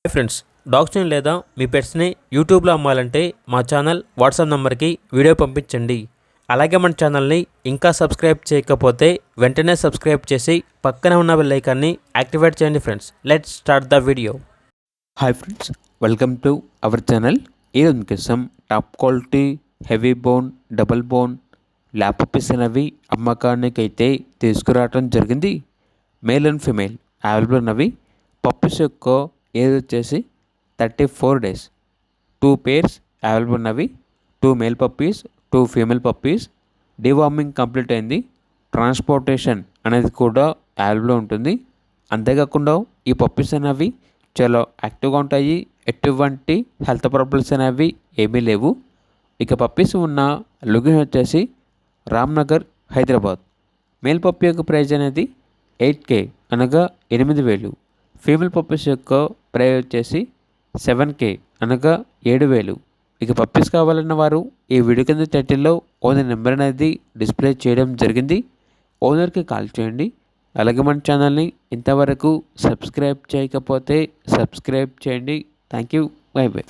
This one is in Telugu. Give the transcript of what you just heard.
హాయ్ ఫ్రెండ్స్, డాగ్స్ని లేదా మీ పెట్స్ని యూట్యూబ్లో అమ్మాలంటే మా ఛానల్ వాట్సాప్ నెంబర్కి వీడియో పంపించండి. అలాగే మన ఛానల్ని ఇంకా సబ్స్క్రైబ్ చేయకపోతే వెంటనే సబ్స్క్రైబ్ చేసి పక్కనే ఉన్న బెల్ ఐకాన్ని యాక్టివేట్ చేయండి. Friends, let's start the video. Hi friends, welcome to our channel. ఈరోజు కోసం top quality heavy bone double bone lab puppies అనేవి అమ్మకానికి అయితే తీసుకురావడం జరిగింది. మేల్ అండ్ ఫిమేల్ అవైలబుల్ ఉన్నవి. పప్పీస్ యొక్క ఏజ్ వచ్చేసి 34 days. 2 pairs అవైలబుల్ ఉన్నవి. 2 male puppies, 2 female puppies. Deworming complete అయింది. ట్రాన్స్పోర్టేషన్ అనేది కూడా అవైలబుల్ ఉంటుంది. అంతేకాకుండా ఈ పప్పీస్ అనేవి చాలా యాక్టివ్గా ఉంటాయి. ఎటువంటి హెల్త్ ప్రాబ్లమ్స్ అనేవి ఏమీ లేవు. ఇక పప్పీస్ ఉన్న లొకేషన్ వచ్చేసి రామ్నగర్, హైదరాబాద్. మేల్ పప్పీ యొక్క ప్రైజ్ అనేది 8K అనగా 8,000. ఫీమేల్ పప్పీస్ యొక్క ప్రైజ్ వచ్చేసి 7K అనగా 7,000. ఇక పప్పీస్ కావాలన్న వారు ఈ వీడియో కింద టైటిల్లో ఓనర్ నెంబర్ అనేది డిస్ప్లే చేయడం జరిగింది. ఓనర్కి కాల్ చేయండి. అలాగే మన ఛానల్ని ఇంతవరకు సబ్స్క్రైబ్ చేయకపోతే సబ్స్క్రైబ్ చేయండి. Thank you. By by.